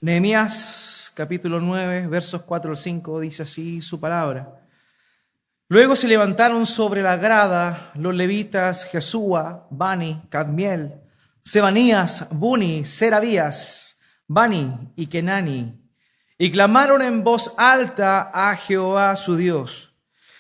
Nehemías capítulo 9, versos 4 al 5, dice así su palabra. Luego se levantaron sobre la grada los levitas Jesúa, Bani, Cadmiel, Sebanías, Buni, Serabías, Bani y Kenani, y clamaron en voz alta a Jehová su Dios.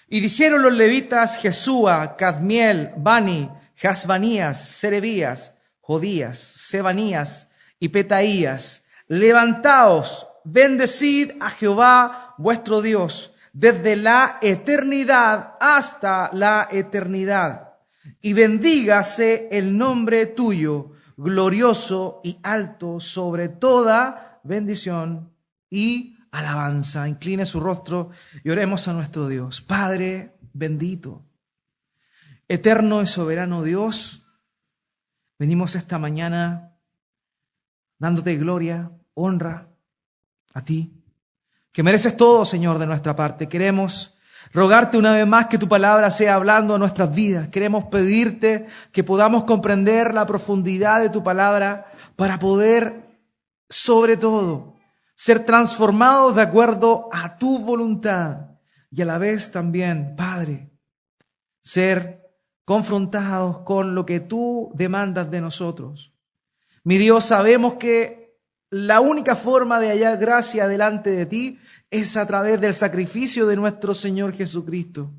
Y dijeron los levitas Jesúa, Cadmiel, Bani, Hasbanías, Serebías, Jodías, Sebanías y Petaías: levantaos, bendecid a Jehová vuestro Dios desde la eternidad hasta la eternidad, y bendígase el nombre tuyo, glorioso y alto sobre toda bendición y alabanza. Incline su rostro y oremos a nuestro Dios. Padre bendito, eterno y soberano Dios, venimos esta mañana dándote gloria, honra a ti, que mereces todo, Señor, de nuestra parte. Queremos rogarte una vez más que tu palabra sea hablando a nuestras vidas. Queremos pedirte que podamos comprender la profundidad de tu palabra para poder, sobre todo, ser transformados de acuerdo a tu voluntad y a la vez también, Padre, ser confrontados con lo que tú demandas de nosotros. Mi Dios, sabemos que la única forma de hallar gracia delante de ti es a través del sacrificio de nuestro Señor Jesucristo.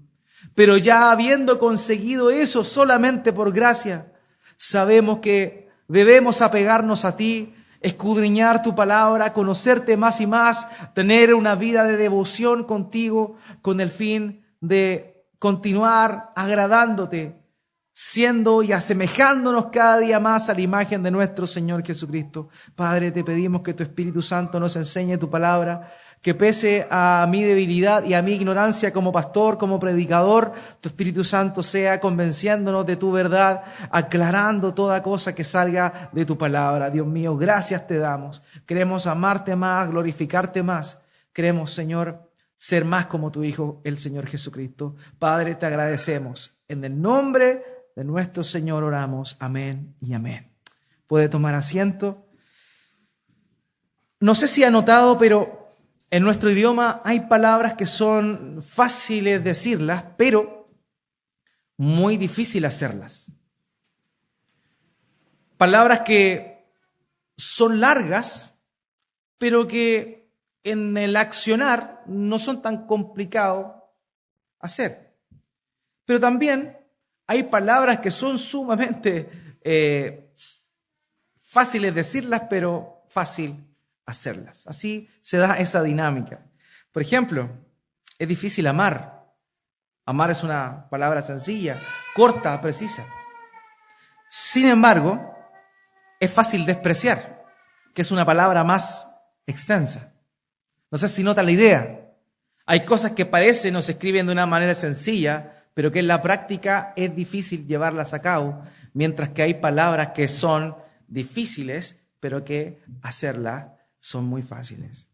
Pero ya habiendo conseguido eso solamente por gracia, sabemos que debemos apegarnos a ti, escudriñar tu palabra, conocerte más y más, tener una vida de devoción contigo con el fin de continuar agradándote, siendo y asemejándonos cada día más a la imagen de nuestro Señor Jesucristo. Padre, te pedimos que tu Espíritu Santo nos enseñe tu palabra, que pese a mi debilidad y a mi ignorancia como pastor, como predicador, tu Espíritu Santo sea convenciéndonos de tu verdad, aclarando toda cosa que salga de tu palabra. Dios mío, gracias te damos. Queremos amarte más, glorificarte más. Queremos, Señor, ser más como tu Hijo, el Señor Jesucristo. Padre, te agradecemos. En el nombre de nuestro Señor oramos. Amén y amén. Puede tomar asiento. No sé si ha notado, pero en nuestro idioma hay palabras que son fáciles decirlas, pero muy difícil hacerlas. Palabras que son largas, pero que en el accionar no son tan complicados hacer. Pero también hay palabras que son sumamente fáciles decirlas, pero fácil hacerlas. Así se da esa dinámica. Por ejemplo, es difícil amar. Amar es una palabra sencilla, corta, precisa. Sin embargo, es fácil despreciar, que es una palabra más extensa. No sé si nota la idea. Hay cosas que parecen o se escriben de una manera sencilla, pero que en la práctica es difícil llevarlas a cabo, mientras que hay palabras que son difíciles, pero que hacerlas son muy fáciles.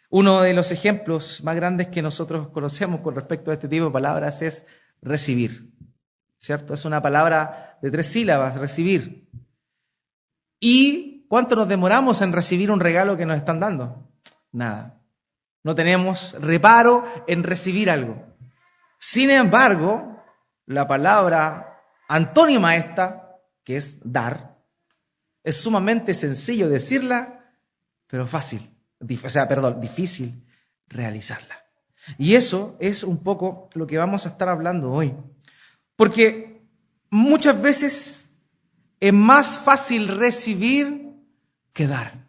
Uno de los ejemplos más grandes que nosotros conocemos con respecto a este tipo de palabras es recibir, ¿cierto? Es una palabra de 3 sílabas, recibir. ¿Y cuánto nos demoramos en recibir un regalo que nos están dando? Nada. No tenemos reparo en recibir algo. Sin embargo, la palabra antónima a esta, que es dar, es sumamente sencillo decirla, pero difícil realizarla. Y eso es un poco lo que vamos a estar hablando hoy. Porque muchas veces es más fácil recibir que dar.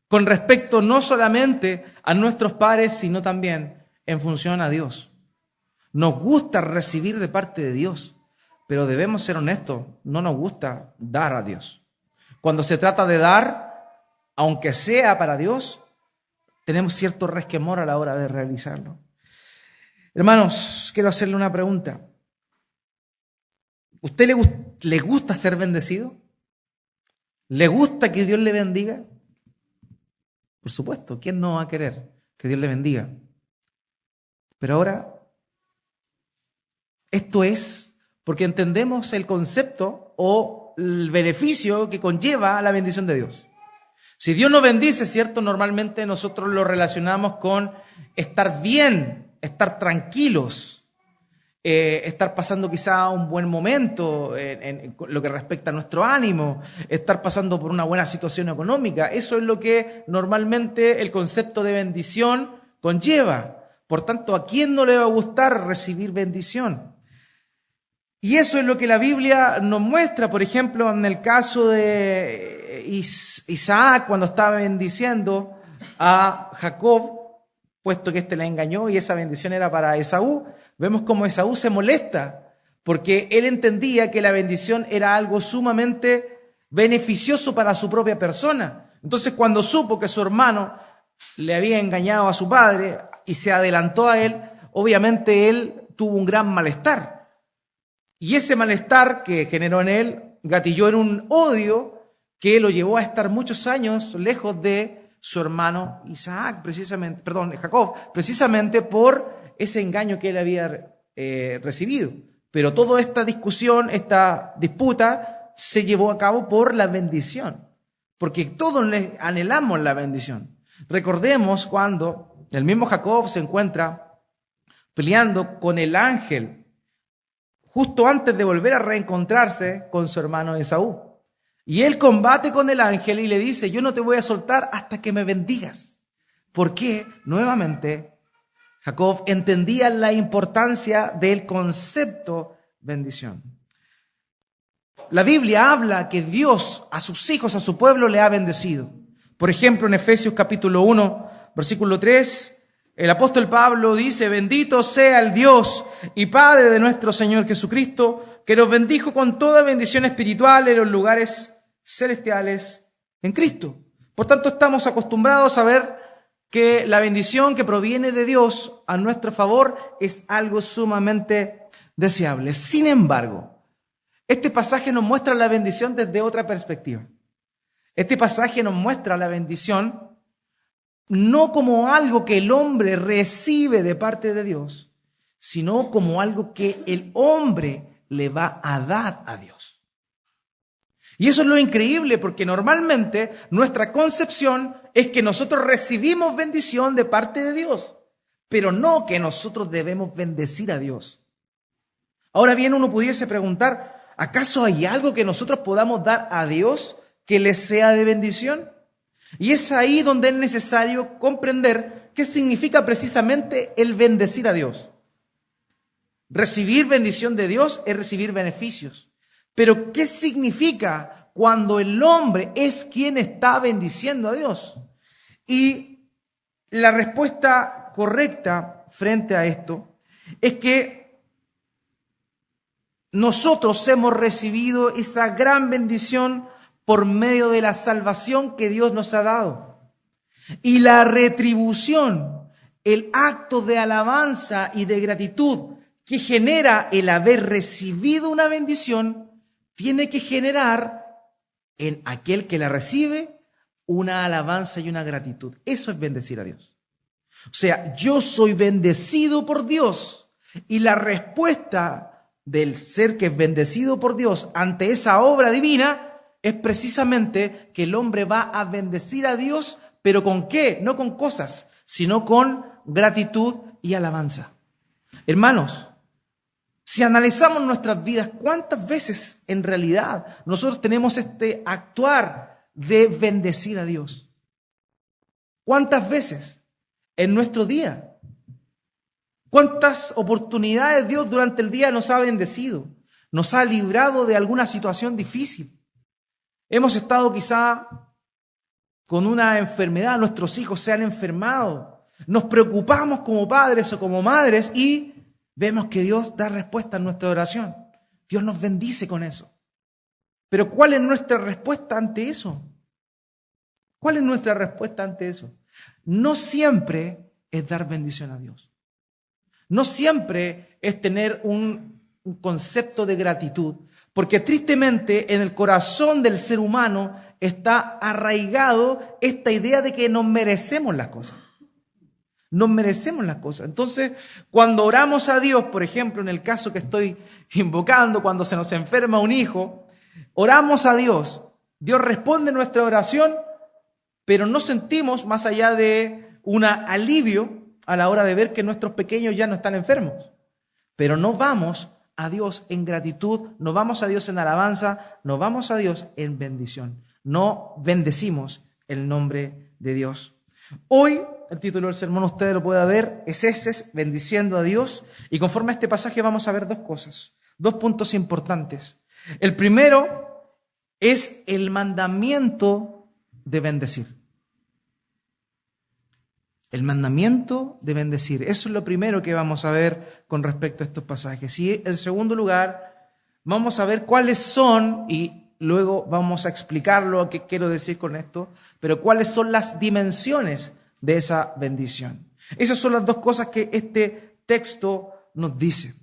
Con respecto no solamente a nuestros padres, sino también en función a Dios. Nos gusta recibir de parte de Dios, pero debemos ser honestos, no nos gusta dar a Dios. Cuando se trata de dar, aunque sea para Dios, tenemos cierto resquemor a la hora de realizarlo. Hermanos, quiero hacerle una pregunta. ¿Usted le gusta ser bendecido? ¿Le gusta que Dios le bendiga? Por supuesto, ¿quién no va a querer que Dios le bendiga? Pero ahora, esto es porque entendemos el concepto o el beneficio que conlleva la bendición de Dios. Si Dios nos bendice, ¿cierto? Normalmente nosotros lo relacionamos con estar bien, estar tranquilos, estar pasando quizá un buen momento en lo que respecta a nuestro ánimo, estar pasando por una buena situación económica. Eso es lo que normalmente el concepto de bendición conlleva. Por tanto, ¿a quién no le va a gustar recibir bendición? Y eso es lo que la Biblia nos muestra, por ejemplo, en el caso de Isaac, cuando estaba bendiciendo a Jacob, puesto que éste le engañó y esa bendición era para Esaú. Vemos cómo Esaú se molesta, porque él entendía que la bendición era algo sumamente beneficioso para su propia persona. Entonces, cuando supo que su hermano le había engañado a su padre y se adelantó a él, obviamente él tuvo un gran malestar. Y ese malestar que generó en él gatilló en un odio que lo llevó a estar muchos años lejos de su hermano Jacob, precisamente por ese engaño que él había recibido. Pero toda esta discusión, esta disputa, se llevó a cabo por la bendición, porque todos anhelamos la bendición. Recordemos cuando el mismo Jacob se encuentra peleando con el ángel justo antes de volver a reencontrarse con su hermano Esaú. Y él combate con el ángel y le dice: yo no te voy a soltar hasta que me bendigas. Porque, nuevamente, Jacob entendía la importancia del concepto bendición. La Biblia habla que Dios a sus hijos, a su pueblo, le ha bendecido. Por ejemplo, en Efesios capítulo 1, versículo 3, el apóstol Pablo dice: bendito sea el Dios y Padre de nuestro Señor Jesucristo, que nos bendijo con toda bendición espiritual en los lugares celestiales en Cristo. Por tanto, estamos acostumbrados a ver que la bendición que proviene de Dios a nuestro favor es algo sumamente deseable. Sin embargo, este pasaje nos muestra la bendición desde otra perspectiva. Este pasaje nos muestra la bendición no como algo que el hombre recibe de parte de Dios, sino como algo que el hombre le va a dar a Dios. Y eso es lo increíble, porque normalmente nuestra concepción es que nosotros recibimos bendición de parte de Dios, pero no que nosotros debemos bendecir a Dios. Ahora bien, uno pudiese preguntar: ¿acaso hay algo que nosotros podamos dar a Dios que le sea de bendición? Y es ahí donde es necesario comprender qué significa precisamente el bendecir a Dios. Recibir bendición de Dios es recibir beneficios. Pero ¿qué significa cuando el hombre es quien está bendiciendo a Dios? Y la respuesta correcta frente a esto es que nosotros hemos recibido esa gran bendición por medio de la salvación que Dios nos ha dado. Y la retribución, el acto de alabanza y de gratitud que genera el haber recibido una bendición, tiene que generar en aquel que la recibe una alabanza y una gratitud. Eso es bendecir a Dios. O sea, yo soy bendecido por Dios, y la respuesta del ser que es bendecido por Dios ante esa obra divina es precisamente que el hombre va a bendecir a Dios, pero ¿con qué? No con cosas, sino con gratitud y alabanza. Hermanos, si analizamos nuestras vidas, ¿cuántas veces en realidad nosotros tenemos este actuar de bendecir a Dios? ¿Cuántas veces en nuestro día? ¿Cuántas oportunidades Dios durante el día nos ha bendecido? Nos ha librado de alguna situación difícil. Hemos estado quizá con una enfermedad, nuestros hijos se han enfermado. Nos preocupamos como padres o como madres y vemos que Dios da respuesta a nuestra oración. Dios nos bendice con eso. Pero ¿cuál es nuestra respuesta ante eso? ¿Cuál es nuestra respuesta ante eso? No siempre es dar bendición a Dios. No siempre es tener un concepto de gratitud, porque tristemente en el corazón del ser humano está arraigado esta idea de que nos merecemos las cosas. Nos merecemos las cosas. Entonces, cuando oramos a Dios, por ejemplo, en el caso que estoy invocando, cuando se nos enferma un hijo, oramos a Dios, Dios responde nuestra oración, pero no sentimos más allá de un alivio a la hora de ver que nuestros pequeños ya no están enfermos. Pero no vamos a Dios en gratitud, no vamos a Dios en alabanza, no vamos a Dios en bendición. No bendecimos el nombre de Dios. Hoy, el título del sermón, usted lo puede ver, es ese, bendiciendo a Dios. Y conforme a este pasaje vamos a ver dos cosas, dos puntos importantes. El primero es el mandamiento de bendecir. El mandamiento de bendecir. Eso es lo primero que vamos a ver con respecto a estos pasajes. Y en segundo lugar, vamos a ver cuáles son, y luego vamos a explicar lo que quiero decir con esto, pero cuáles son las dimensiones de esa bendición. Esas son las dos cosas que este texto nos dice.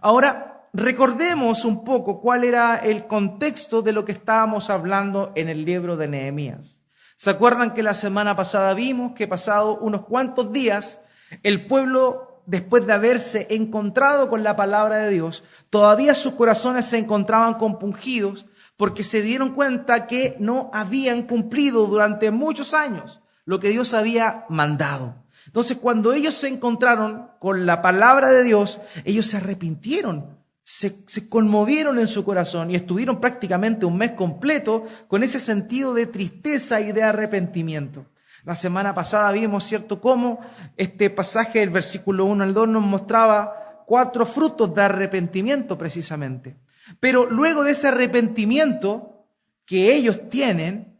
Ahora, recordemos un poco cuál era el contexto de lo que estábamos hablando en el libro de Nehemías. ¿Se acuerdan que la semana pasada vimos que pasado unos cuantos días, el pueblo, después de haberse encontrado con la palabra de Dios, todavía sus corazones se encontraban compungidos porque se dieron cuenta que no habían cumplido durante muchos años lo que Dios había mandado? Entonces, cuando ellos se encontraron con la palabra de Dios, ellos se arrepintieron, se conmovieron en su corazón y estuvieron prácticamente un mes completo con ese sentido de tristeza y de arrepentimiento. La semana pasada vimos, ¿cierto?, cómo este pasaje del versículo 1 al 2 nos mostraba 4 frutos de arrepentimiento precisamente. Pero luego de ese arrepentimiento que ellos tienen,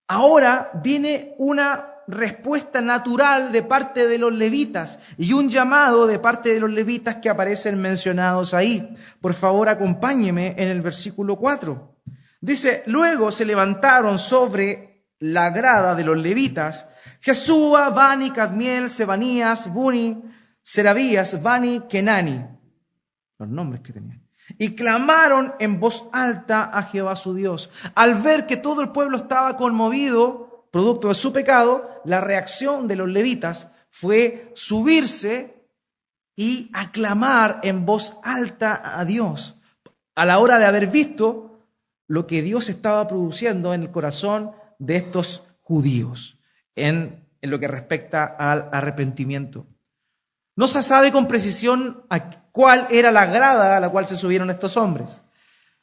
ahora viene una respuesta natural de parte de los levitas y un llamado de parte de los levitas que aparecen mencionados ahí. Por favor, acompáñeme en el versículo 4. Dice: luego se levantaron sobre la grada de los levitas Jesúa, Bani, Cadmiel, Sebanías, Buni, Serabías, Bani, Kenani. Los nombres que tenían. Y clamaron en voz alta a Jehová su Dios. Al ver que todo el pueblo estaba conmovido, producto de su pecado, la reacción de los levitas fue subirse y aclamar en voz alta a Dios, a la hora de haber visto lo que Dios estaba produciendo en el corazón de estos judíos, en lo que respecta al arrepentimiento. No se sabe con precisión a cuál era la grada a la cual se subieron estos hombres.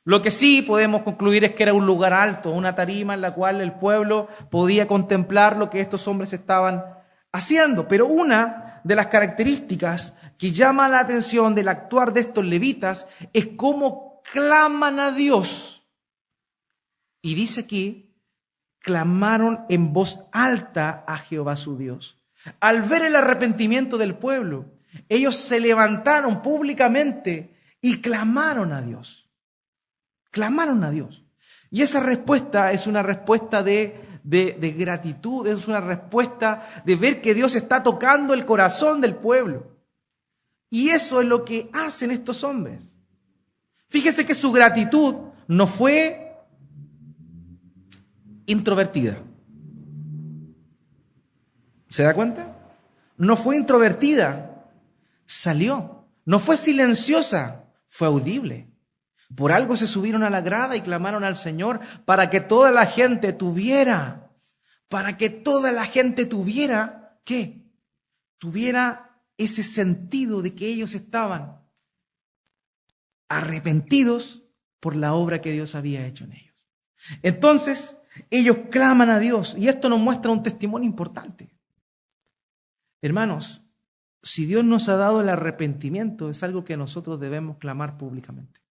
Lo que sí podemos concluir es que era un lugar alto, una tarima en la cual el pueblo podía contemplar lo que estos hombres estaban haciendo. Pero una de las características que llama la atención del actuar de estos levitas es cómo claman a Dios. Y dice aquí, clamaron en voz alta a Jehová su Dios. Al ver el arrepentimiento del pueblo, ellos se levantaron públicamente y clamaron a Dios. Clamaron a Dios. Y esa respuesta es una respuesta de gratitud, es una respuesta de ver que Dios está tocando el corazón del pueblo. Y eso es lo que hacen estos hombres. Fíjese que su gratitud no fue introvertida. ¿Se da cuenta? No fue introvertida, salió. No fue silenciosa, fue audible. Por algo se subieron a la grada y clamaron al Señor para que toda la gente tuviera, ¿qué? Tuviera ese sentido de que ellos estaban arrepentidos por la obra que Dios había hecho en ellos. Entonces, ellos claman a Dios y esto nos muestra un testimonio importante. Hermanos, si Dios nos ha dado el arrepentimiento, es algo que nosotros debemos clamar públicamente.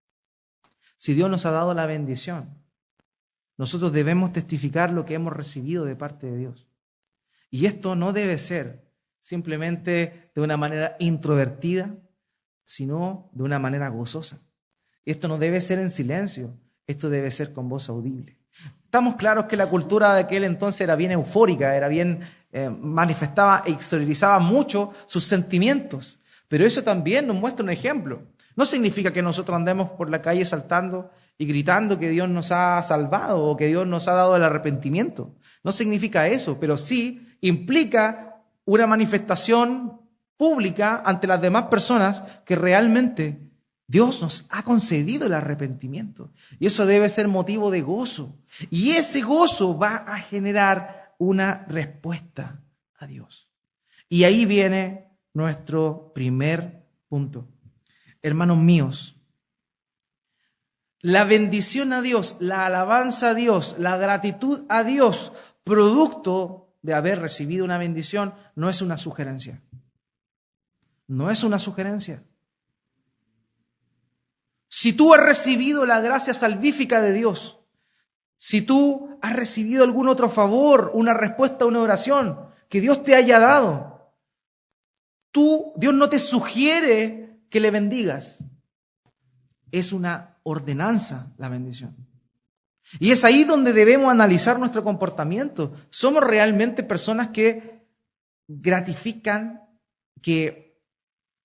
Si Dios nos ha dado la bendición, nosotros debemos testificar lo que hemos recibido de parte de Dios. Y esto no debe ser simplemente de una manera introvertida, sino de una manera gozosa. Esto no debe ser en silencio, esto debe ser con voz audible. Estamos claros que la cultura de aquel entonces era bien eufórica, era bien manifestaba e exteriorizaba mucho sus sentimientos, pero eso también nos muestra un ejemplo. No significa que nosotros andemos por la calle saltando y gritando que Dios nos ha salvado o que Dios nos ha dado el arrepentimiento. No significa eso, pero sí implica una manifestación pública ante las demás personas que realmente Dios nos ha concedido el arrepentimiento. Y eso debe ser motivo de gozo. Y ese gozo va a generar una respuesta a Dios. Y ahí viene nuestro primer punto. Hermanos míos, la bendición a Dios, la alabanza a Dios, la gratitud a Dios, producto de haber recibido una bendición, no es una sugerencia. No es una sugerencia. Si tú has recibido la gracia salvífica de Dios, si tú has recibido algún otro favor, una respuesta a una oración que Dios te haya dado, Dios no te sugiere que le bendigas. Es una ordenanza la bendición. Y es ahí donde debemos analizar nuestro comportamiento. ¿Somos realmente personas que gratifican, que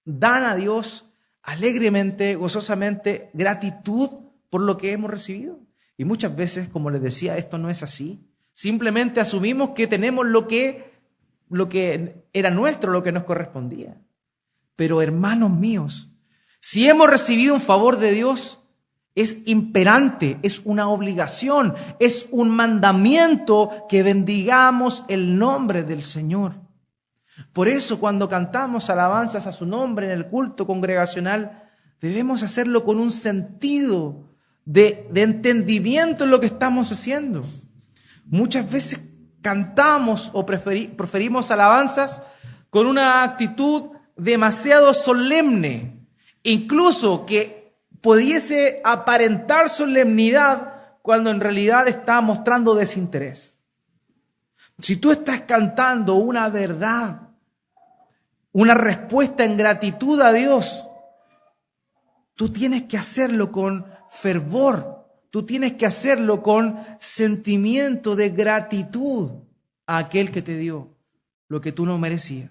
dan a Dios alegremente, gozosamente, gratitud por lo que hemos recibido? Y muchas veces, como les decía, esto no es así. Simplemente asumimos que tenemos lo que era nuestro, lo que nos correspondía. Pero hermanos míos, si hemos recibido un favor de Dios, es imperante, es una obligación, es un mandamiento que bendigamos el nombre del Señor. Por eso, cuando cantamos alabanzas a su nombre en el culto congregacional, debemos hacerlo con un sentido de entendimiento en lo que estamos haciendo. Muchas veces cantamos o proferimos alabanzas con una actitud demasiado solemne, incluso que pudiese aparentar solemnidad cuando en realidad está mostrando desinterés. Si tú estás cantando una verdad, una respuesta en gratitud a Dios, tú tienes que hacerlo con fervor, tú tienes que hacerlo con sentimiento de gratitud a aquel que te dio lo que tú no merecías.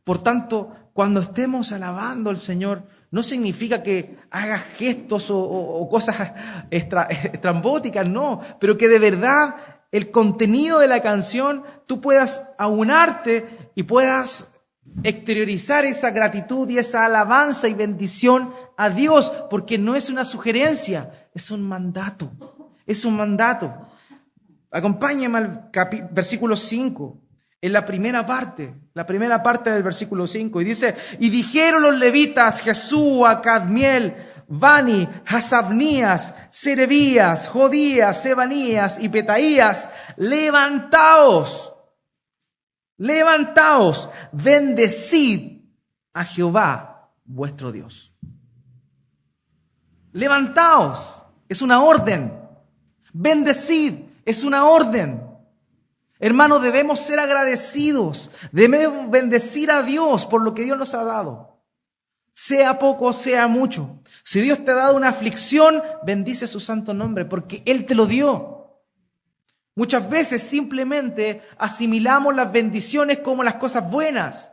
Por tanto, cuando estemos alabando al Señor, no significa que hagas gestos o cosas estrambóticas, no, pero que de verdad el contenido de la canción tú puedas aunarte y puedas exteriorizar esa gratitud y esa alabanza y bendición a Dios, porque no es una sugerencia, es un mandato, es un mandato. Acompáñame al versículo 5. En la primera parte del versículo 5, y dice: y dijeron los levitas, Jesúa, Cadmiel, Bani, Hasabnías, Serebías, Jodías, Sebanías y Petaías: levantaos, bendecid a Jehová vuestro Dios. Levantaos, es una orden. Bendecid, es una orden. Hermanos, debemos ser agradecidos, debemos bendecir a Dios por lo que Dios nos ha dado, sea poco o sea mucho. Si Dios te ha dado una aflicción, bendice su santo nombre, porque Él te lo dio. Muchas veces simplemente asimilamos las bendiciones como las cosas buenas,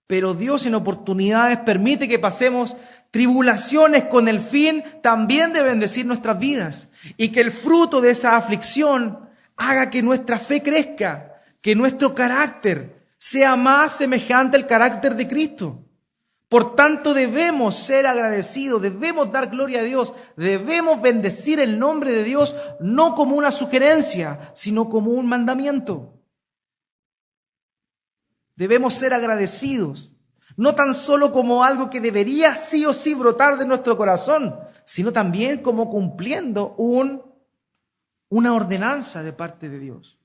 pero Dios en oportunidades permite que pasemos tribulaciones con el fin también de bendecir nuestras vidas, y que el fruto de esa aflicción haga que nuestra fe crezca, que nuestro carácter sea más semejante al carácter de Cristo. Por tanto, debemos ser agradecidos, debemos dar gloria a Dios, debemos bendecir el nombre de Dios, no como una sugerencia, sino como un mandamiento. Debemos ser agradecidos, no tan solo como algo que debería sí o sí brotar de nuestro corazón, sino también como cumpliendo una ordenanza de parte de Dios.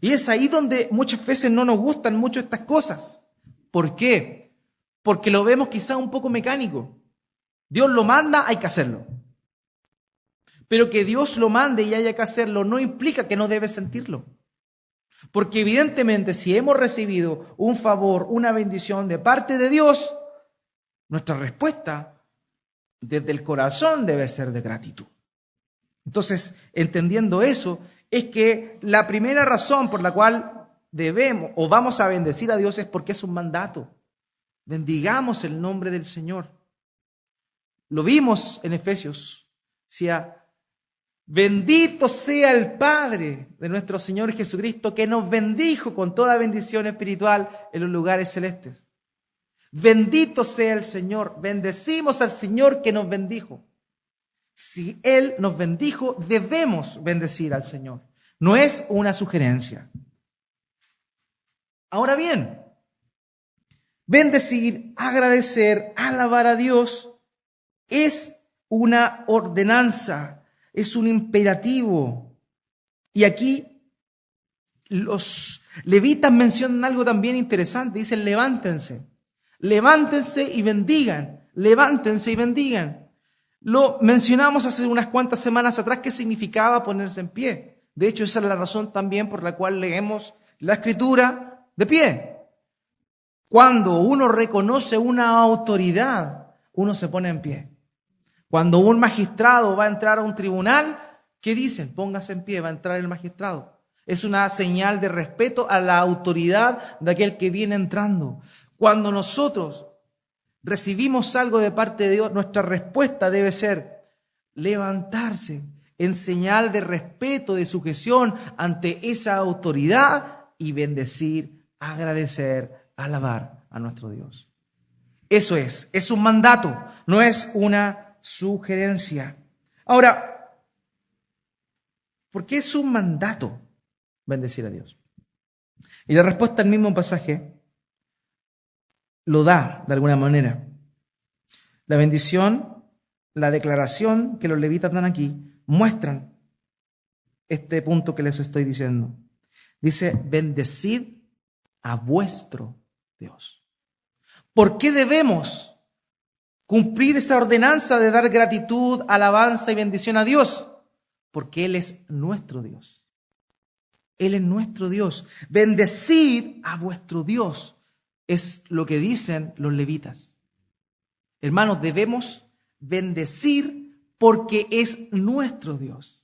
Y es ahí donde muchas veces no nos gustan mucho estas cosas. ¿Por qué? Porque lo vemos quizá un poco mecánico. Dios lo manda, hay que hacerlo. Pero que Dios lo mande y haya que hacerlo no implica que no debes sentirlo. Porque evidentemente si hemos recibido un favor, una bendición de parte de Dios, nuestra respuesta desde el corazón debe ser de gratitud. Entonces, entendiendo eso, es que la primera razón por la cual debemos o vamos a bendecir a Dios es porque es un mandato. Bendigamos el nombre del Señor. Lo vimos en Efesios. Decía: bendito sea el Padre de nuestro Señor Jesucristo, que nos bendijo con toda bendición espiritual en los lugares celestes. Bendito sea el Señor. Bendecimos al Señor que nos bendijo. Si Él nos bendijo, debemos bendecir al Señor. No es una sugerencia. Ahora bien, bendecir, agradecer, alabar a Dios es una ordenanza, es un imperativo. Y aquí los levitas mencionan algo también interesante. Dicen, levántense y bendigan, levántense y bendigan. Lo mencionamos hace unas cuantas semanas atrás, qué significaba ponerse en pie. De hecho, esa es la razón también por la cual leemos la Escritura de pie. Cuando uno reconoce una autoridad, uno se pone en pie. Cuando un magistrado va a entrar a un tribunal, ¿qué dicen? Póngase en pie, va a entrar el magistrado. Es una señal de respeto a la autoridad de aquel que viene entrando. Cuando nosotros recibimos algo de parte de Dios, nuestra respuesta debe ser levantarse en señal de respeto, de sujeción ante esa autoridad y bendecir, agradecer, alabar a nuestro Dios. Eso es un mandato, no es una sugerencia. Ahora, ¿por qué es un mandato bendecir a Dios? Y la respuesta al mismo pasaje lo da de alguna manera. La bendición, la declaración que los levitas dan aquí, muestran este punto que les estoy diciendo. Dice, bendecid a vuestro Dios. ¿Por qué debemos cumplir esa ordenanza de dar gratitud, alabanza y bendición a Dios? Porque Él es nuestro Dios. Él es nuestro Dios. Bendecid a vuestro Dios. Es lo que dicen los levitas. Hermanos, debemos bendecir porque es nuestro Dios.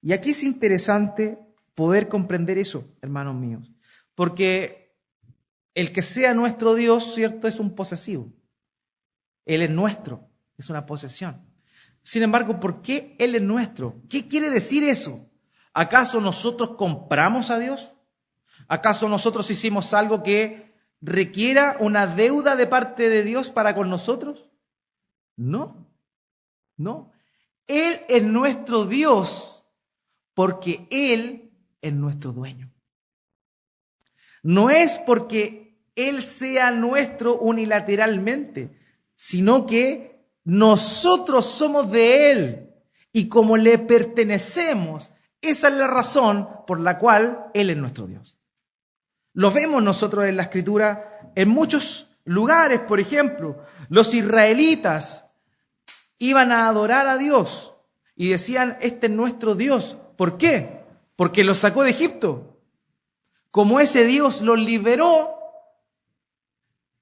Y aquí es interesante poder comprender eso, hermanos míos. Porque el que sea nuestro Dios, ¿cierto?, es un posesivo. Él es nuestro, es una posesión. Sin embargo, ¿por qué Él es nuestro? ¿Qué quiere decir eso? ¿Acaso nosotros compramos a Dios? ¿Acaso nosotros hicimos algo que requiera una deuda de parte de Dios para con nosotros? No. Él es nuestro Dios porque Él es nuestro dueño. No es porque Él sea nuestro unilateralmente, sino que nosotros somos de Él y como le pertenecemos, esa es la razón por la cual Él es nuestro Dios. Lo vemos nosotros en la Escritura en muchos lugares. Por ejemplo, los israelitas iban a adorar a Dios y decían, este es nuestro Dios. ¿Por qué? Porque los sacó de Egipto. Como ese Dios los liberó,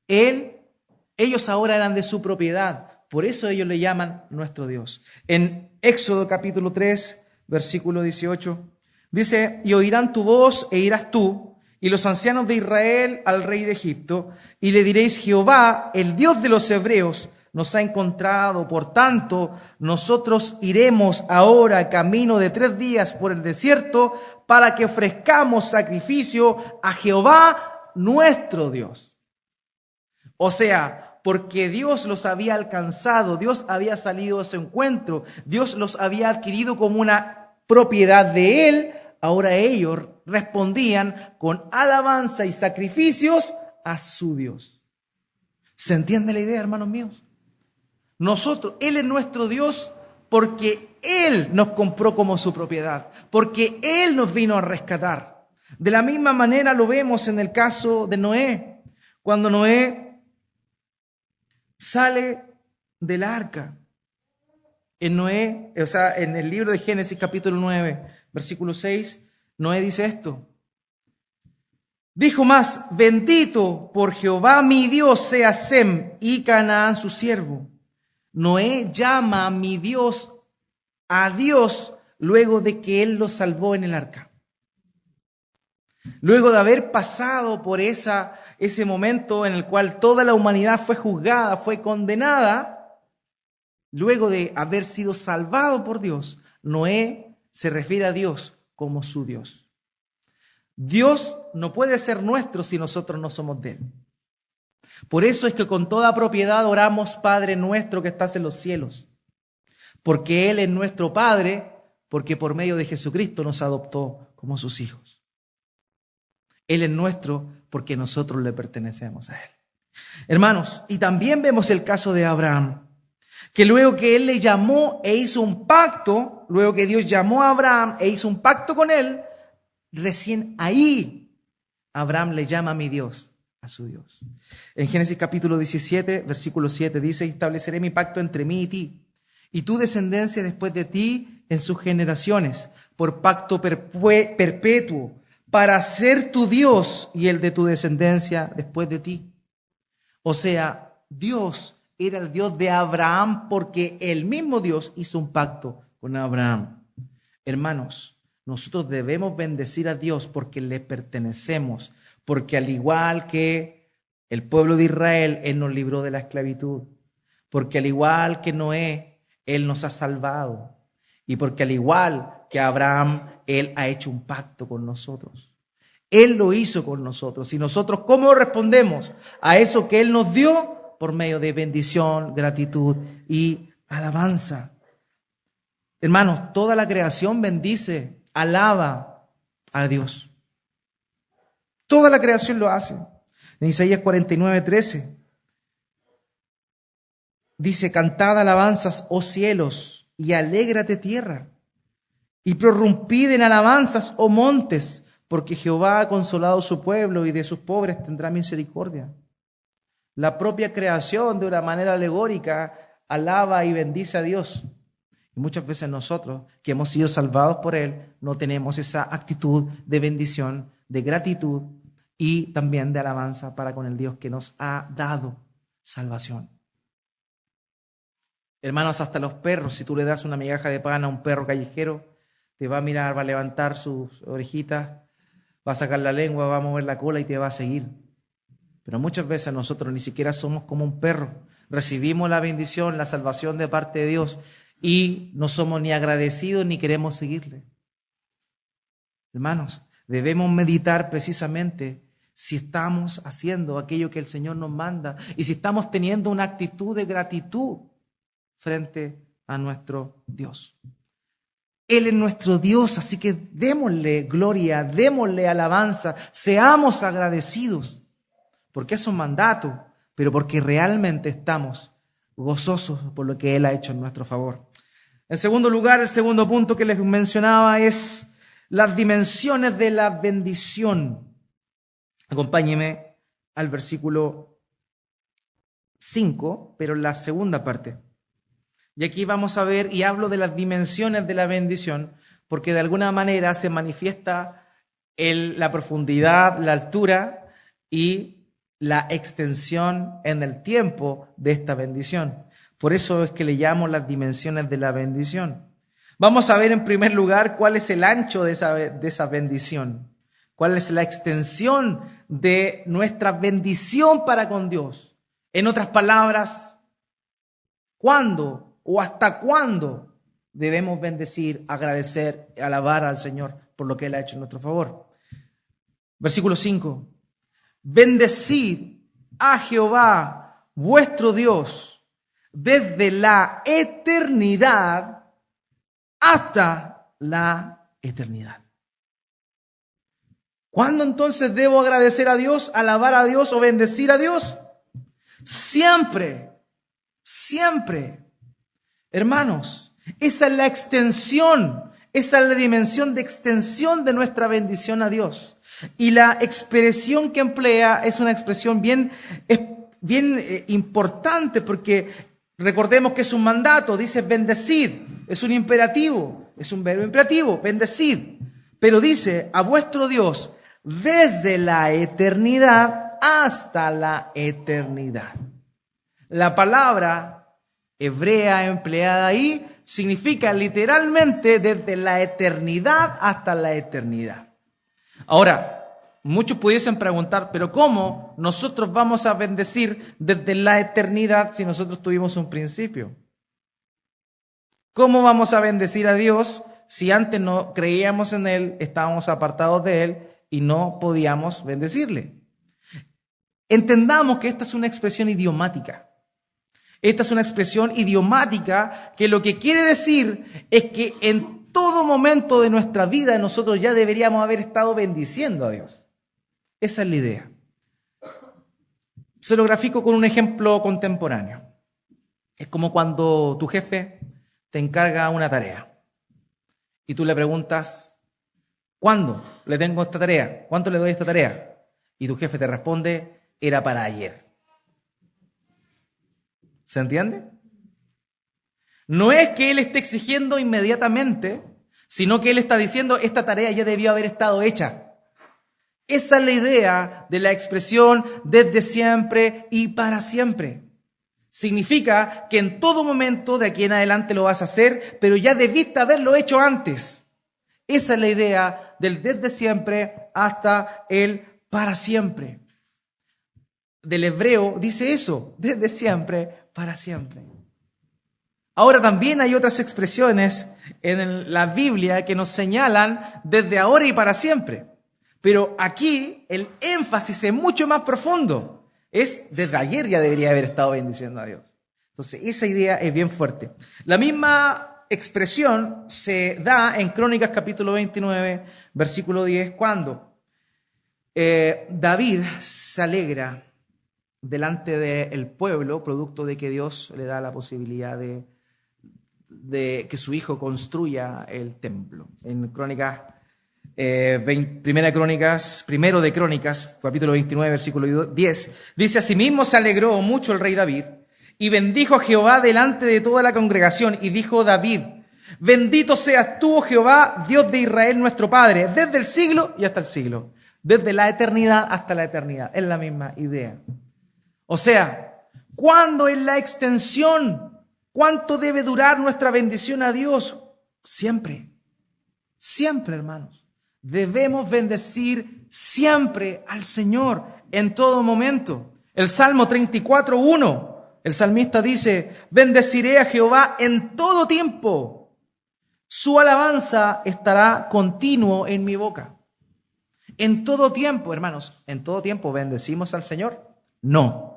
ellos ahora eran de su propiedad. Por eso ellos le llaman nuestro Dios. En Éxodo capítulo 3, versículo 18, dice, y oirán tu voz e irás tú y los ancianos de Israel al rey de Egipto, y le diréis, Jehová, el Dios de los hebreos, nos ha encontrado. Por tanto, nosotros iremos ahora camino de 3 días por el desierto para que ofrezcamos sacrificio a Jehová nuestro Dios. O sea, porque Dios los había alcanzado, Dios había salido a su encuentro, Dios los había adquirido como una propiedad de Él, ahora ellos respondían con alabanza y sacrificios a su Dios. ¿Se entiende la idea, hermanos míos? Nosotros, Él es nuestro Dios porque Él nos compró como su propiedad, porque Él nos vino a rescatar. De la misma manera lo vemos en el caso de Noé. Cuando Noé sale del arca, en el libro de Génesis capítulo 9, versículo 6, Noé dice esto. Dijo más, bendito por Jehová mi Dios sea Sem y Canaán su siervo. Noé llama a mi Dios a Dios luego de que Él lo salvó en el arca. Luego de haber pasado por ese momento en el cual toda la humanidad fue juzgada, fue condenada, luego de haber sido salvado por Dios, Noé se refiere a Dios como su Dios. Dios no puede ser nuestro si nosotros no somos de Él. Por eso es que con toda propiedad oramos, Padre nuestro que estás en los cielos, porque Él es nuestro Padre, porque por medio de Jesucristo nos adoptó como sus hijos. Él es nuestro porque nosotros le pertenecemos a Él. Hermanos, y también vemos el caso de Abraham, que luego que Él le llamó e hizo un pacto, luego que Dios llamó a Abraham e hizo un pacto con él, recién ahí Abraham le llama a mi Dios, a su Dios. En Génesis capítulo 17, versículo 7 dice: estableceré mi pacto entre mí y ti, y tu descendencia después de ti en sus generaciones, por pacto perpetuo, para ser tu Dios y el de tu descendencia después de ti. O sea, Dios era el Dios de Abraham porque el mismo Dios hizo un pacto con Abraham. Hermanos, nosotros debemos bendecir a Dios porque le pertenecemos, porque al igual que el pueblo de Israel, Él nos libró de la esclavitud, porque al igual que Noé, Él nos ha salvado, y porque al igual que Abraham, Él ha hecho un pacto con nosotros. Él lo hizo con nosotros. Y nosotros, ¿cómo respondemos a eso que Él nos dio? Por medio de bendición, gratitud y alabanza. Hermanos, toda la creación bendice, alaba a Dios. Toda la creación lo hace. En Isaías 49:13 dice: cantad alabanzas, oh cielos, y alégrate tierra, y prorrumpid en alabanzas, oh montes, porque Jehová ha consolado a su pueblo y de sus pobres tendrá misericordia. La propia creación, de una manera alegórica, alaba y bendice a Dios. Y muchas veces nosotros, que hemos sido salvados por Él, no tenemos esa actitud de bendición, de gratitud y también de alabanza para con el Dios que nos ha dado salvación. Hermanos, hasta los perros, si tú le das una migaja de pan a un perro callejero, te va a mirar, va a levantar sus orejitas, va a sacar la lengua, va a mover la cola y te va a seguir. Pero muchas veces nosotros ni siquiera somos como un perro. Recibimos la bendición, la salvación de parte de Dios y no somos ni agradecidos ni queremos seguirle. Hermanos, debemos meditar precisamente si estamos haciendo aquello que el Señor nos manda y si estamos teniendo una actitud de gratitud frente a nuestro Dios. Él es nuestro Dios, así que démosle gloria, démosle alabanza, seamos agradecidos. Porque es un mandato, pero porque realmente estamos gozosos por lo que Él ha hecho en nuestro favor. En segundo lugar, el segundo punto que les mencionaba es las dimensiones de la bendición. Acompáñeme al versículo 5, pero en la segunda parte. Y aquí vamos a ver, y hablo de las dimensiones de la bendición, porque de alguna manera se manifiesta la profundidad, la altura y la extensión en el tiempo de esta bendición. Por eso es que le llamo las dimensiones de la bendición. Vamos a ver en primer lugar cuál es el ancho de esa bendición, cuál es la extensión de nuestra bendición para con Dios. En otras palabras, ¿cuándo o hasta cuándo debemos bendecir, agradecer, alabar al Señor por lo que Él ha hecho en nuestro favor? Versículo 5. Bendecid a Jehová, vuestro Dios, desde la eternidad hasta la eternidad. ¿Cuándo entonces debo agradecer a Dios, alabar a Dios o bendecir a Dios? Siempre, siempre. Hermanos, esa es la extensión, esa es la dimensión de extensión de nuestra bendición a Dios. Y la expresión que emplea es una expresión bien importante, porque recordemos que es un mandato, dice bendecid, es un imperativo, es un verbo imperativo, bendecid. Pero dice a vuestro Dios desde la eternidad hasta la eternidad. La palabra hebrea empleada ahí significa literalmente desde la eternidad hasta la eternidad. Ahora, muchos pudiesen preguntar, ¿pero cómo nosotros vamos a bendecir desde la eternidad si nosotros tuvimos un principio? ¿Cómo vamos a bendecir a Dios si antes no creíamos en Él, estábamos apartados de Él y no podíamos bendecirle? Entendamos que esta es una expresión idiomática. Esta es una expresión idiomática que lo que quiere decir es que en todo momento de nuestra vida nosotros ya deberíamos haber estado bendiciendo a Dios. Esa es la idea. Se lo grafico con un ejemplo contemporáneo. Es como cuando tu jefe te encarga una tarea y tú le preguntas, ¿cuándo le tengo esta tarea? ¿Cuánto le doy esta tarea? Y tu jefe te responde, era para ayer. ¿Se entiende? No es que él esté exigiendo inmediatamente, sino que él está diciendo, esta tarea ya debió haber estado hecha. Esa es la idea de la expresión desde siempre y para siempre. Significa que en todo momento de aquí en adelante lo vas a hacer, pero ya debiste haberlo hecho antes. Esa es la idea del desde siempre hasta el para siempre. Del hebreo dice eso, desde siempre para siempre. Ahora también hay otras expresiones en la Biblia que nos señalan desde ahora y para siempre. Pero aquí el énfasis es mucho más profundo. Es desde ayer ya debería haber estado bendiciendo a Dios. Entonces esa idea es bien fuerte. La misma expresión se da en Crónicas capítulo 29, versículo 10, cuando David se alegra delante del pueblo, producto de que Dios le da la posibilidad de que su hijo construya el templo. En Crónicas, primero de Crónicas, capítulo 29, versículo 10, dice, asimismo se alegró mucho el rey David y bendijo a Jehová delante de toda la congregación y dijo David, bendito seas tú, oh Jehová, Dios de Israel, nuestro Padre, desde el siglo y hasta el siglo, desde la eternidad hasta la eternidad. Es la misma idea. O sea, ¿cuándo es la extensión? ¿Cuánto debe durar nuestra bendición a Dios? Siempre. Siempre, hermanos. Debemos bendecir siempre al Señor en todo momento. El Salmo 34:1, el salmista dice, bendeciré a Jehová en todo tiempo. Su alabanza estará continuo en mi boca. En todo tiempo, hermanos, ¿en todo tiempo bendecimos al Señor? No.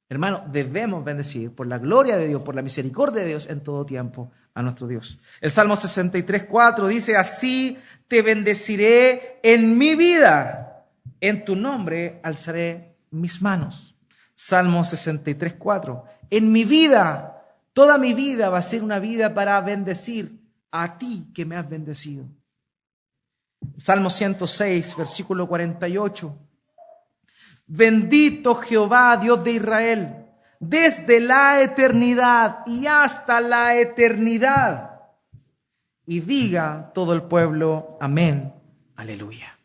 Hermano, debemos bendecir por la gloria de Dios, por la misericordia de Dios en todo tiempo a nuestro Dios. El Salmo 63:4 dice, así te bendeciré en mi vida, en tu nombre alzaré mis manos. Salmo 63:4, en mi vida, toda mi vida va a ser una vida para bendecir a ti que me has bendecido. Salmo 106, versículo 48. Bendito Jehová, Dios de Israel, desde la eternidad y hasta la eternidad. Y diga todo el pueblo, amén, aleluya.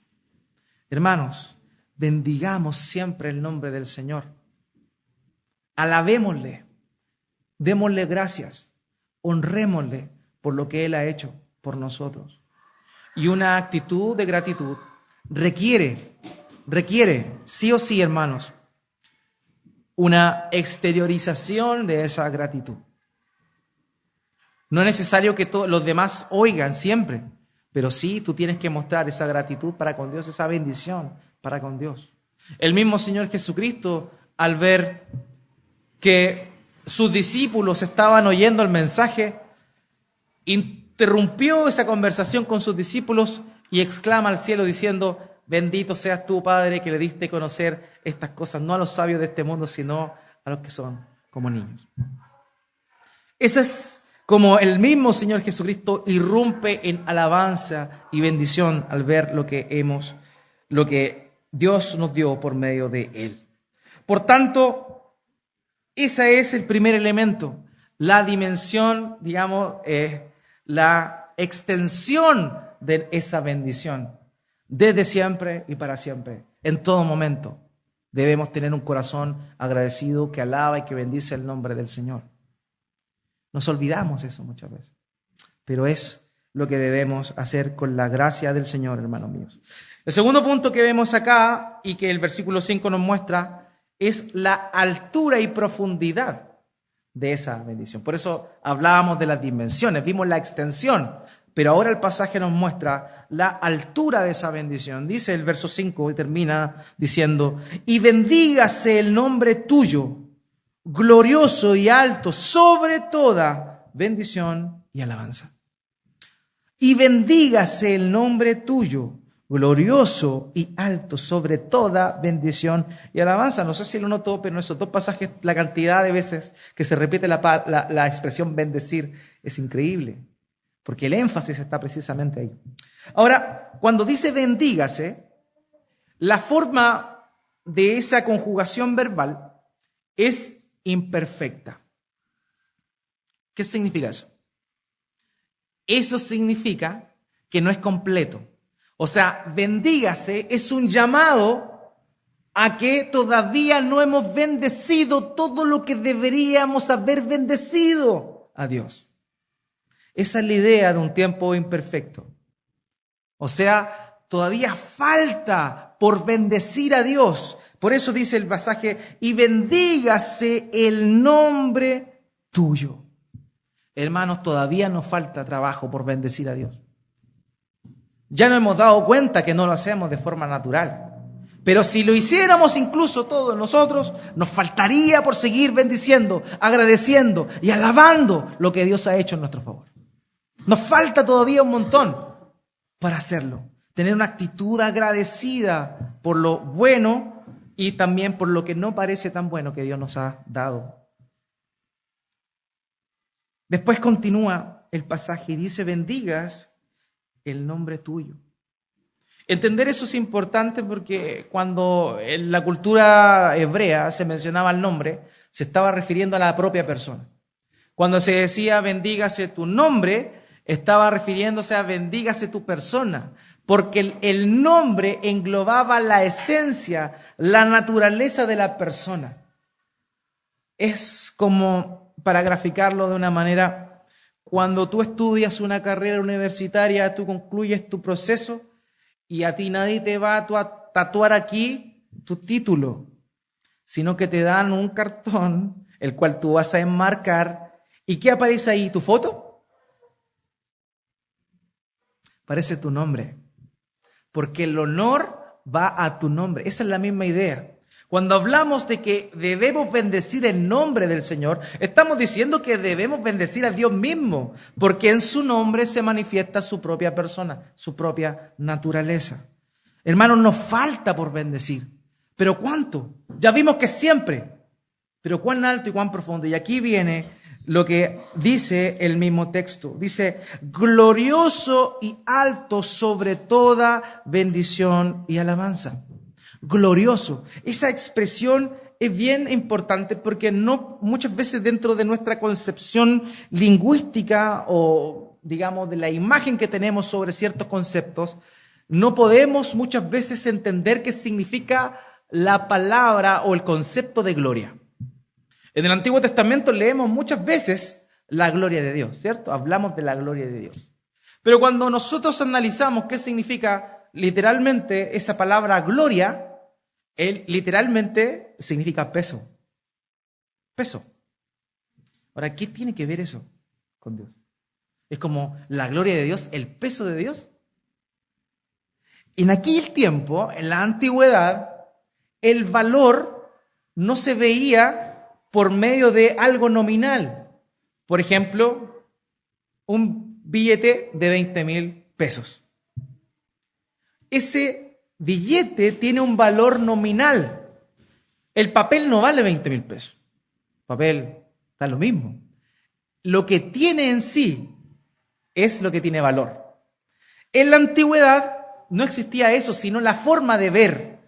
Hermanos, bendigamos siempre el nombre del Señor. Alabémosle, démosle gracias, honrémosle por lo que Él ha hecho por nosotros. Y una actitud de gratitud requiere, sí o sí, hermanos, una exteriorización de esa gratitud. No es necesario que los demás oigan siempre, pero sí tú tienes que mostrar esa gratitud para con Dios, esa bendición para con Dios. El mismo Señor Jesucristo, al ver que sus discípulos estaban oyendo el mensaje, interrumpió esa conversación con sus discípulos y exclama al cielo diciendo, bendito seas tú, Padre, que le diste a conocer estas cosas, no a los sabios de este mundo, sino a los que son como niños. Ese es como el mismo Señor Jesucristo irrumpe en alabanza y bendición al ver lo que Dios nos dio por medio de Él. Por tanto, ese es el primer elemento, la dimensión, digamos, la extensión de esa bendición. Desde siempre y para siempre, en todo momento, debemos tener un corazón agradecido que alaba y que bendice el nombre del Señor. Nos olvidamos eso muchas veces, pero es lo que debemos hacer con la gracia del Señor, hermanos míos. El segundo punto que vemos acá y que el versículo 5 nos muestra es la altura y profundidad de esa bendición. Por eso hablábamos de las dimensiones, vimos la extensión, pero ahora el pasaje nos muestra la altura de esa bendición. Dice el verso 5 y termina diciendo, y bendígase el nombre tuyo, glorioso y alto, sobre toda bendición y alabanza. y bendígase el nombre tuyo, glorioso y alto sobre toda bendición y alabanza. No sé si lo notó, pero en esos dos pasajes la cantidad de veces que se repite la expresión bendecir es increíble, porque el énfasis está precisamente ahí. Ahora, cuando dice bendígase, la forma de esa conjugación verbal es imperfecta. ¿Qué significa eso? Eso significa que no es completo. O sea, bendígase es un llamado a que todavía no hemos bendecido todo lo que deberíamos haber bendecido a Dios. Esa es la idea de un tiempo imperfecto. O sea, todavía falta por bendecir a Dios. Por eso dice el pasaje, y bendígase el nombre tuyo. Hermanos, todavía nos falta trabajo por bendecir a Dios. Ya nos hemos dado cuenta que no lo hacemos de forma natural. Pero si lo hiciéramos incluso todos nosotros, nos faltaría por seguir bendiciendo, agradeciendo y alabando lo que Dios ha hecho en nuestro favor. Nos falta todavía un montón para hacerlo. Tener una actitud agradecida por lo bueno y también por lo que no parece tan bueno que Dios nos ha dado. Después continúa el pasaje y dice, bendigas el nombre tuyo. Entender eso es importante porque cuando en la cultura hebrea se mencionaba el nombre, se estaba refiriendo a la propia persona. Cuando se decía bendígase tu nombre, estaba refiriéndose a bendígase tu persona, porque el nombre englobaba la esencia, la naturaleza de la persona. Es como, para graficarlo de una manera, cuando tú estudias una carrera universitaria, tú concluyes tu proceso y a ti nadie te va a tatuar aquí tu título, sino que te dan un cartón, el cual tú vas a enmarcar. ¿Y qué aparece ahí? ¿Tu foto? Aparece tu nombre, porque el honor va a tu nombre. Esa es la misma idea. Cuando hablamos de que debemos bendecir el nombre del Señor, estamos diciendo que debemos bendecir a Dios mismo, porque en su nombre se manifiesta su propia persona, su propia naturaleza. Hermanos, nos falta por bendecir. ¿Pero cuánto? Ya vimos que siempre. Pero cuán alto y cuán profundo. Y aquí viene lo que dice el mismo texto. Dice, glorioso y alto sobre toda bendición y alabanza. Glorioso. Esa expresión es bien importante porque no muchas veces dentro de nuestra concepción lingüística o digamos de la imagen que tenemos sobre ciertos conceptos, no podemos muchas veces entender qué significa la palabra o el concepto de gloria. En el Antiguo Testamento leemos muchas veces la gloria de Dios, ¿cierto? Hablamos de la gloria de Dios. Pero cuando nosotros analizamos qué significa literalmente esa palabra gloria, literalmente significa peso. Peso. Ahora, ¿qué tiene que ver eso con Dios? Es como la gloria de Dios, el peso de Dios. En aquel tiempo, en la antigüedad, el valor no se veía por medio de algo nominal. Por ejemplo, un billete de 20,000 pesos. Ese billete tiene un valor nominal. El papel no vale 20,000 pesos. El papel da lo mismo. Lo que tiene en sí es lo que tiene valor. En la antigüedad no existía eso, sino la forma de ver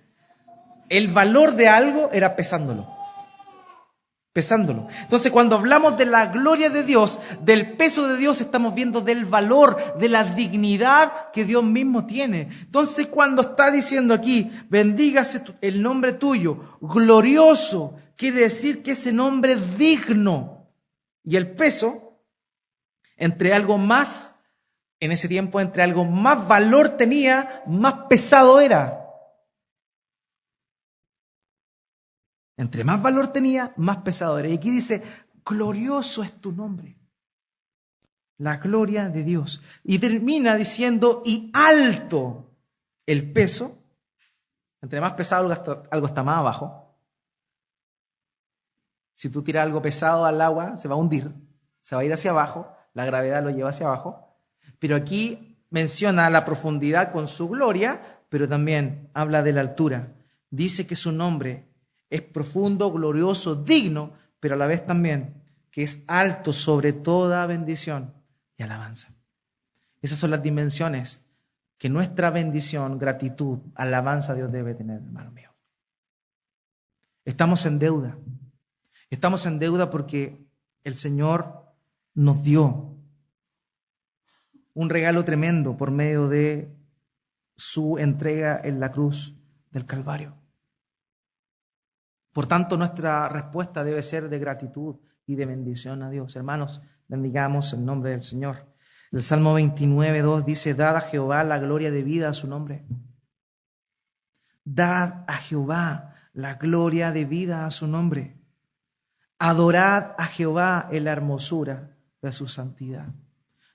el valor de algo era pesándolo. Pesándolo. Entonces, cuando hablamos de la gloria de Dios, del peso de Dios, estamos viendo del valor, de la dignidad que Dios mismo tiene. Entonces, cuando está diciendo aquí, bendígase el nombre tuyo, glorioso, quiere decir que ese nombre es digno. Y el peso, entre algo más, en ese tiempo, entre algo más valor tenía, más pesado era. Entre más valor tenía, más pesado era. Y aquí dice, glorioso es tu nombre. La gloria de Dios. Y termina diciendo, y alto el peso. Entre más pesado algo está más abajo. Si tú tiras algo pesado al agua, se va a hundir. Se va a ir hacia abajo. La gravedad lo lleva hacia abajo. Pero aquí menciona la profundidad con su gloria, pero también habla de la altura. Dice que su nombre es profundo, glorioso, digno, pero a la vez también que es alto sobre toda bendición y alabanza. Esas son las dimensiones que nuestra bendición, gratitud, alabanza a Dios debe tener, hermano mío. Estamos en deuda. Estamos en deuda porque el Señor nos dio un regalo tremendo por medio de su entrega en la cruz del Calvario. Por tanto, nuestra respuesta debe ser de gratitud y de bendición a Dios. Hermanos, bendigamos el nombre del Señor. El Salmo 29:2 dice: dad a Jehová la gloria debida a su nombre. Dad a Jehová la gloria debida a su nombre. Adorad a Jehová en la hermosura de su santidad.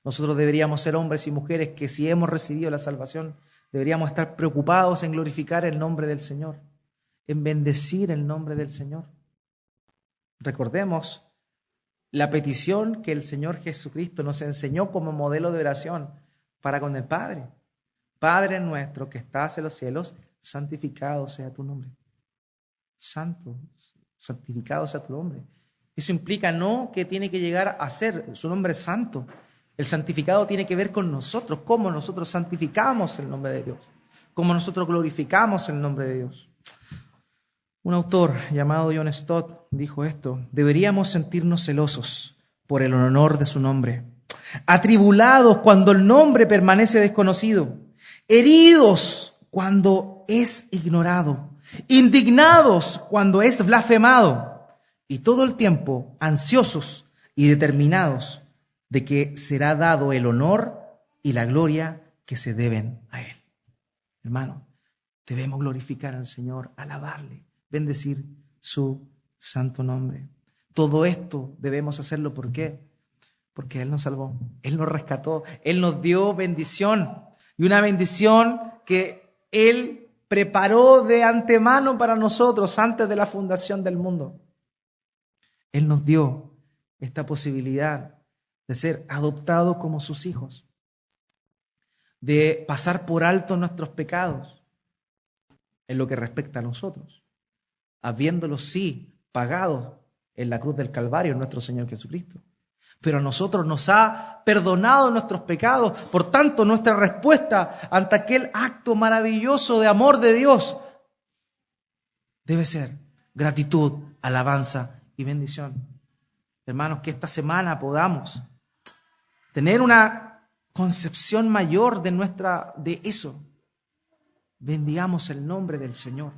Nosotros deberíamos ser hombres y mujeres que, si hemos recibido la salvación, deberíamos estar preocupados en glorificar el nombre del Señor, en bendecir el nombre del Señor. Recordemos la petición que el Señor Jesucristo nos enseñó como modelo de oración para con el Padre. Padre nuestro que estás en los cielos, santificado sea tu nombre. Santo, santificado sea tu nombre. Eso implica no que tiene que llegar a ser su nombre santo. El santificado tiene que ver con nosotros, cómo nosotros santificamos el nombre de Dios, cómo nosotros glorificamos el nombre de Dios. Un autor llamado John Stott dijo esto: deberíamos sentirnos celosos por el honor de su nombre, atribulados cuando el nombre permanece desconocido, heridos cuando es ignorado, indignados cuando es blasfemado, y todo el tiempo ansiosos y determinados de que será dado el honor y la gloria que se deben a Él. Hermano, debemos glorificar al Señor, alabarle, bendecir su santo nombre. Todo esto debemos hacerlo, ¿por qué? Porque Él nos salvó, Él nos rescató, Él nos dio bendición, y una bendición que Él preparó de antemano para nosotros antes de la fundación del mundo. Él nos dio esta posibilidad de ser adoptados como sus hijos, de pasar por alto nuestros pecados en lo que respecta a nosotros, habiéndolos sí pagados en la cruz del Calvario nuestro Señor Jesucristo. Pero a nosotros nos ha perdonado nuestros pecados. Por tanto, nuestra respuesta ante aquel acto maravilloso de amor de Dios debe ser gratitud, alabanza y bendición. Hermanos, que esta semana podamos tener una concepción mayor de eso. Bendigamos el nombre del Señor.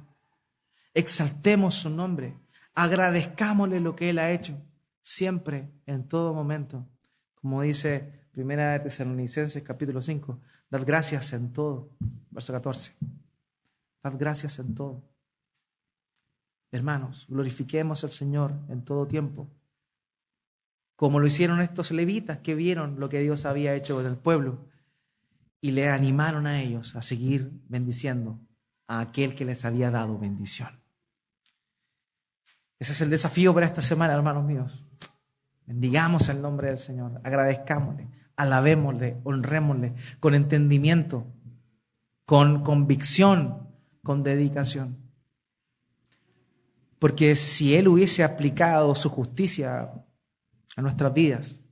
Exaltemos su nombre. Agradezcámosle lo que Él ha hecho. Siempre, en todo momento. Como dice 1 Tesalonicenses capítulo 5. Dad gracias en todo. Verso 14. Dad gracias en todo. Hermanos, glorifiquemos al Señor en todo tiempo. Como lo hicieron estos levitas que vieron lo que Dios había hecho con el pueblo y le animaron a ellos a seguir bendiciendo a aquel que les había dado bendición. Ese es el desafío para esta semana, hermanos míos. Bendigamos el nombre del Señor, agradezcámosle, alabémosle, honrémosle con entendimiento, con convicción, con dedicación. Porque si Él hubiese aplicado su justicia a nuestras vidas,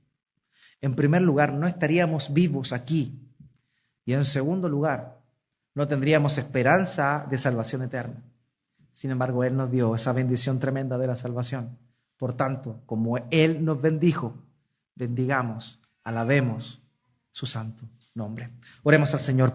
en primer lugar, no estaríamos vivos aquí. Y en segundo lugar, no tendríamos esperanza de salvación eterna. Sin embargo, Él nos dio esa bendición tremenda de la salvación. Por tanto, como Él nos bendijo, bendigamos, alabemos su santo nombre. Oremos al Señor.